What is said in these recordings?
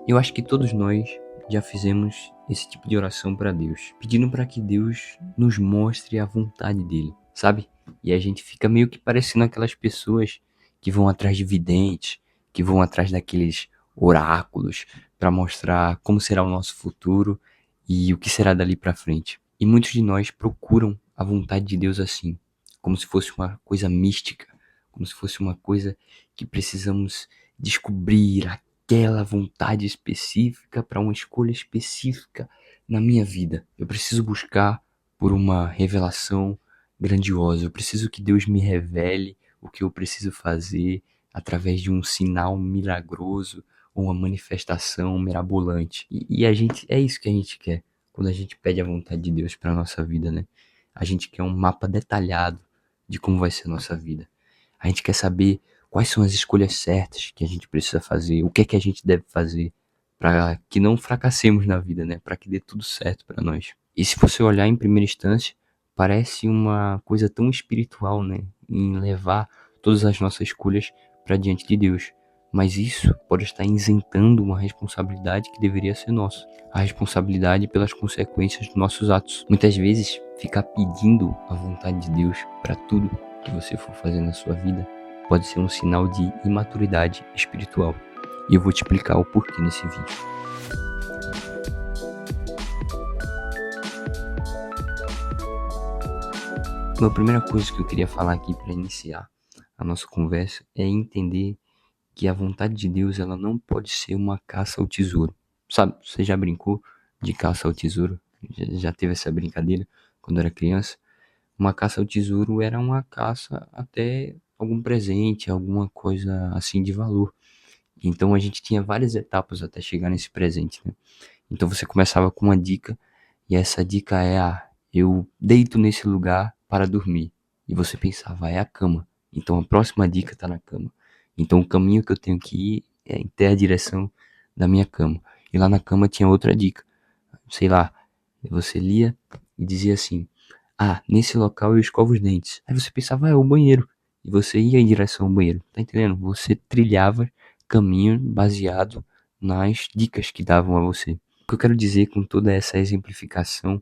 Eu acho que todos nós já fizemos esse tipo de oração para Deus, pedindo para que Deus nos mostre a vontade dele, sabe? E a gente fica meio que parecendo aquelas pessoas que vão atrás de videntes, que vão atrás daqueles oráculos para mostrar como será o nosso futuro e o que será dali para frente. E muitos de nós procuram a vontade de Deus assim, como se fosse uma coisa mística, como se fosse uma coisa que precisamos descobrir aquela vontade específica para uma escolha específica na minha vida. Eu preciso buscar por uma revelação grandiosa. Eu preciso que Deus me revele o que eu preciso fazer através de um sinal milagroso ou uma manifestação mirabolante. E a gente é isso que a gente quer quando a gente pede a vontade de Deus para nossa vida, né? A gente quer um mapa detalhado de como vai ser a nossa vida. A gente quer saber quais são as escolhas certas que a gente precisa fazer, o que é que a gente deve fazer para que não fracassemos na vida, né? Para que dê tudo certo para nós. E se você olhar em primeira instância, parece uma coisa tão espiritual, né? Em levar todas as nossas escolhas para diante de Deus. Mas isso pode estar isentando uma responsabilidade que deveria ser nossa. A responsabilidade pelas consequências dos nossos atos. Muitas vezes, ficar pedindo a vontade de Deus para tudo que você for fazer na sua vida pode ser um sinal de imaturidade espiritual. E eu vou te explicar o porquê nesse vídeo. Então, a primeira coisa que eu queria falar aqui para iniciar a nossa conversa é entender que a vontade de Deus ela não pode ser uma caça ao tesouro. Sabe, você já brincou de caça ao tesouro? Já teve essa brincadeira quando era criança? Uma caça ao tesouro era uma caça até algum presente, alguma coisa assim de valor. Então a gente tinha várias etapas até chegar nesse presente, né? Então você começava com uma dica, e essa dica é: eu deito nesse lugar para dormir. E você pensava, é a cama. Então a próxima dica está na cama. Então o caminho que eu tenho que ir é até a direção da minha cama. E lá na cama tinha outra dica. Sei lá, você lia e dizia assim: nesse local eu escovo os dentes. Aí você pensava, é o banheiro. E você ia em direção ao banheiro. Tá entendendo? Você trilhava caminho baseado nas dicas que davam a você. O que eu quero dizer com toda essa exemplificação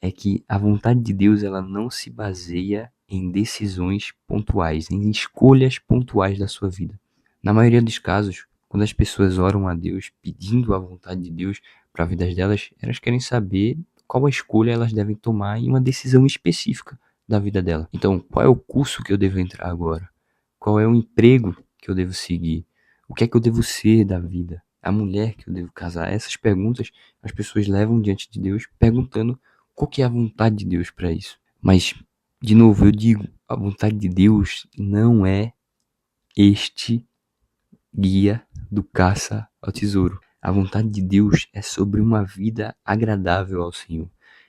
é que a vontade de Deus ela não se baseia em decisões pontuais, em escolhas pontuais da sua vida. Na maioria dos casos, quando as pessoas oram a Deus pedindo a vontade de Deus para a vida delas, elas querem saber qual a escolha elas devem tomar em uma decisão específica da vida dela. Então, qual é o curso que eu devo entrar agora? Qual é o emprego que eu devo seguir? O que é que eu devo ser da vida? A mulher que eu devo casar? Essas perguntas as pessoas levam diante de Deus perguntando qual que é a vontade de Deus para isso. Mas, de novo, eu digo, a vontade de Deus não é este guia do caça ao tesouro. A vontade de Deus é sobre uma vida agradável ao Senhor.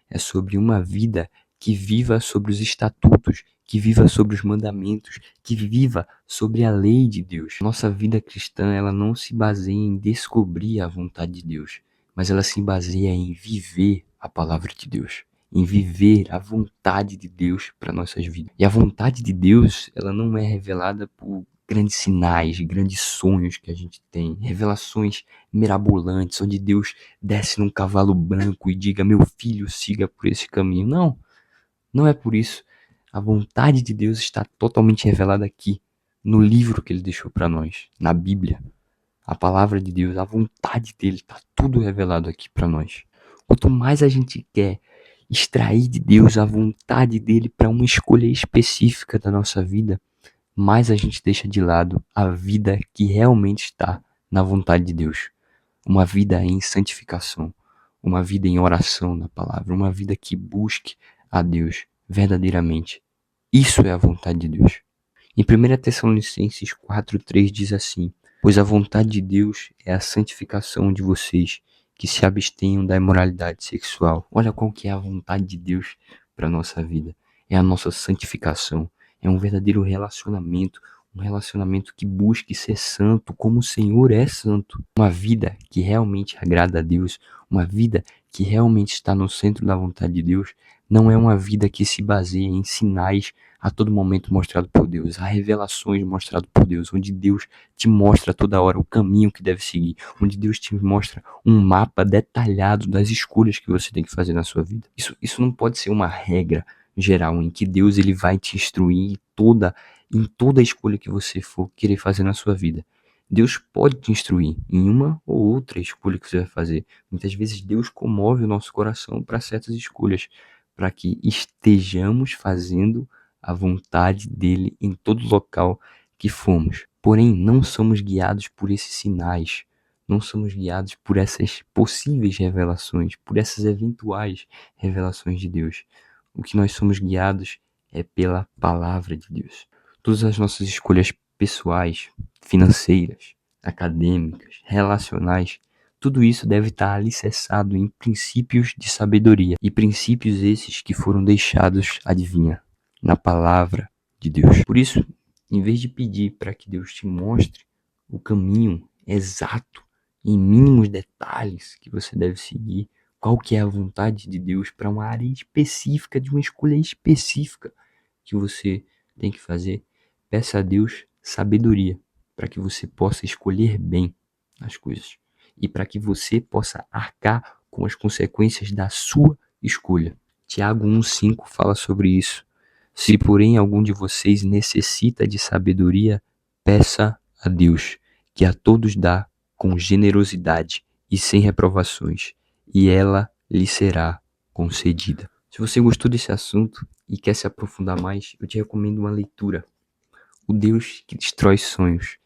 É sobre uma vida que viva sobre os estatutos, que viva sobre os mandamentos, que viva sobre a lei de Deus. Nossa vida cristã, ela não se baseia em descobrir a vontade de Deus, mas ela se baseia em viver a palavra de Deus, em viver a vontade de Deus para nossas vidas. E a vontade de Deus, ela não é revelada por grandes sinais, grandes sonhos que a gente tem, revelações mirabolantes, onde Deus desce num cavalo branco e diga: meu filho, siga por esse caminho. Não, não é por isso. A vontade de Deus está totalmente revelada aqui, no livro que ele deixou para nós, na Bíblia. A palavra de Deus, a vontade dele, está tudo revelado aqui para nós. Quanto mais a gente quer extrair de Deus a vontade dele para uma escolha específica da nossa vida, mais a gente deixa de lado a vida que realmente está na vontade de Deus. Uma vida em santificação, uma vida em oração na palavra, uma vida que busque a Deus verdadeiramente. Isso é a vontade de Deus. Em 1 Tessalonicenses 4,3 diz assim: pois a vontade de Deus é a santificação de vocês, que se abstenham da imoralidade sexual. Olha qual que é a vontade de Deus para a nossa vida. É a nossa santificação. É um verdadeiro relacionamento, um relacionamento que busque ser santo como o Senhor é santo. Uma vida que realmente agrada a Deus, uma vida que realmente está no centro da vontade de Deus, não é uma vida que se baseia em sinais a todo momento mostrado por Deus, há revelações mostradas por Deus, onde Deus te mostra toda hora o caminho que deve seguir, onde Deus te mostra um mapa detalhado das escolhas que você tem que fazer na sua vida. Isso não pode ser uma regra geral em que Deus ele vai te instruir em toda a escolha que você for querer fazer na sua vida. Deus pode te instruir em uma ou outra escolha que você vai fazer. Muitas vezes Deus comove o nosso coração para certas escolhas, para que estejamos fazendo a vontade dele em todo local que formos. Porém, não somos guiados por esses sinais, não somos guiados por essas possíveis revelações, por essas eventuais revelações de Deus. O que nós somos guiados é pela palavra de Deus. Todas as nossas escolhas pessoais, financeiras, acadêmicas, relacionais, tudo isso deve estar alicerçado em princípios de sabedoria. E princípios esses que foram deixados, adivinha, na palavra de Deus. Por isso, em vez de pedir para que Deus te mostre o caminho exato, em mínimos detalhes que você deve seguir, qual que é a vontade de Deus para uma área específica, de uma escolha específica que você tem que fazer, peça a Deus sabedoria para que você possa escolher bem as coisas e para que você possa arcar com as consequências da sua escolha. Tiago 1,5 fala sobre isso. Se, porém, algum de vocês necessita de sabedoria, peça a Deus, que a todos dá com generosidade e sem reprovações, e ela lhe será concedida. Se você gostou desse assunto e quer se aprofundar mais, eu te recomendo uma leitura. O Deus que destrói sonhos.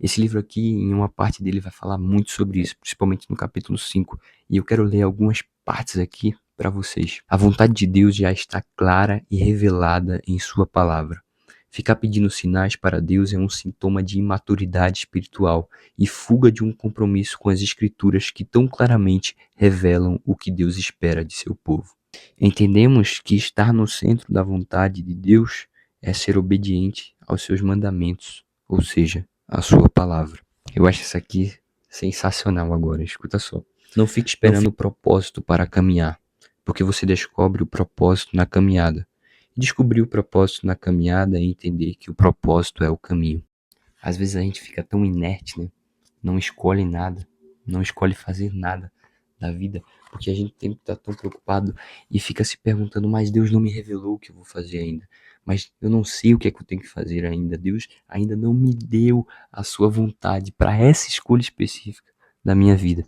Esse livro aqui, em uma parte dele, vai falar muito sobre isso, principalmente no capítulo 5. E eu quero ler algumas partes aqui para vocês. A vontade de Deus já está clara e revelada em sua palavra. Ficar pedindo sinais para Deus é um sintoma de imaturidade espiritual e fuga de um compromisso com as escrituras que tão claramente revelam o que Deus espera de seu povo. Entendemos que estar no centro da vontade de Deus é ser obediente aos seus mandamentos, ou seja, a sua palavra. Eu acho isso aqui sensacional agora, escuta só. Não fique esperando o propósito para caminhar, porque você descobre o propósito na caminhada. Descobrir o propósito na caminhada é entender que o propósito é o caminho. Às vezes a gente fica tão inerte, né? Não escolhe nada, não escolhe fazer nada da vida, porque a gente tem que estar tão preocupado e fica se perguntando, mas Deus não me revelou o que eu vou fazer ainda. Mas eu não sei o que é que eu tenho que fazer ainda. Deus ainda não me deu a sua vontade para essa escolha específica da minha vida.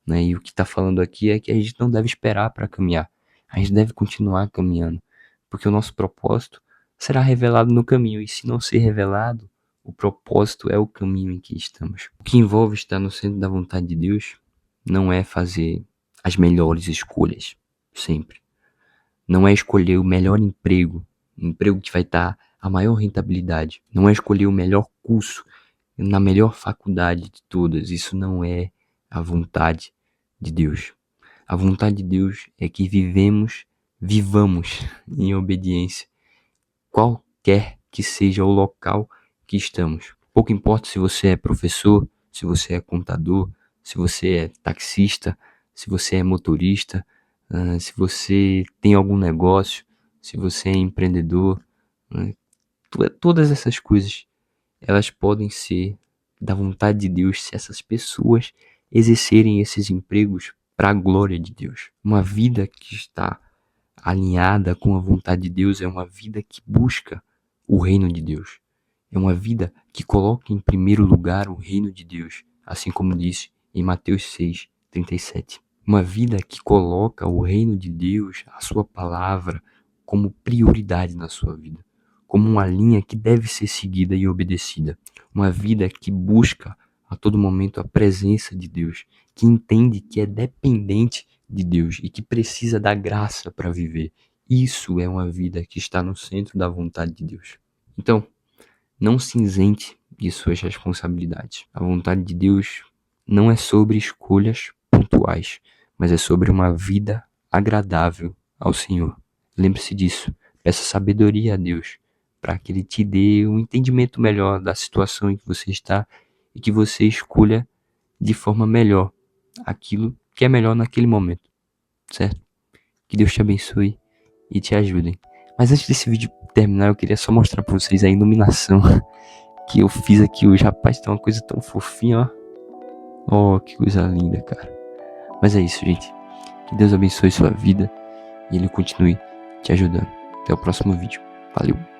Né? E o que está falando aqui é que a gente não deve esperar para caminhar. A gente deve continuar caminhando. Porque o nosso propósito será revelado no caminho. E se não ser revelado, o propósito é o caminho em que estamos. O que envolve estar no centro da vontade de Deus não é fazer as melhores escolhas, sempre. Não é escolher o melhor emprego, um emprego que vai dar a maior rentabilidade. Não é escolher o melhor curso na melhor faculdade de todas. Isso não é a vontade de Deus. A vontade de Deus é que vivamos em obediência, qualquer que seja o local que estamos. Pouco importa se você é professor, se você é contador, se você é taxista, se você é motorista, se você tem algum negócio, se você é empreendedor, todas essas coisas, elas podem ser da vontade de Deus se essas pessoas exercerem esses empregos para a glória de Deus. Uma vida que está alinhada com a vontade de Deus é uma vida que busca o reino de Deus. É uma vida que coloca em primeiro lugar o reino de Deus, assim como disse em Mateus 6:37. Uma vida que coloca o reino de Deus, a sua palavra, como prioridade na sua vida, como uma linha que deve ser seguida e obedecida. Uma vida que busca a todo momento a presença de Deus, que entende que é dependente de Deus e que precisa da graça para viver. Isso é uma vida que está no centro da vontade de Deus. Então, não se isente de suas responsabilidades. A vontade de Deus não é sobre escolhas pontuais, mas é sobre uma vida agradável ao Senhor. Lembre-se disso. Peça sabedoria a Deus para que Ele te dê um entendimento melhor da situação em que você está e que você escolha de forma melhor aquilo que é melhor naquele momento, certo? Que Deus te abençoe e te ajudem. Mas antes desse vídeo terminar, eu queria só mostrar pra vocês a iluminação que eu fiz aqui hoje. Rapaz, tá uma coisa tão fofinha, ó. Oh, que coisa linda, cara. Mas é isso, gente. Que Deus abençoe sua vida e Ele continue te ajudando. Até o próximo vídeo. Valeu!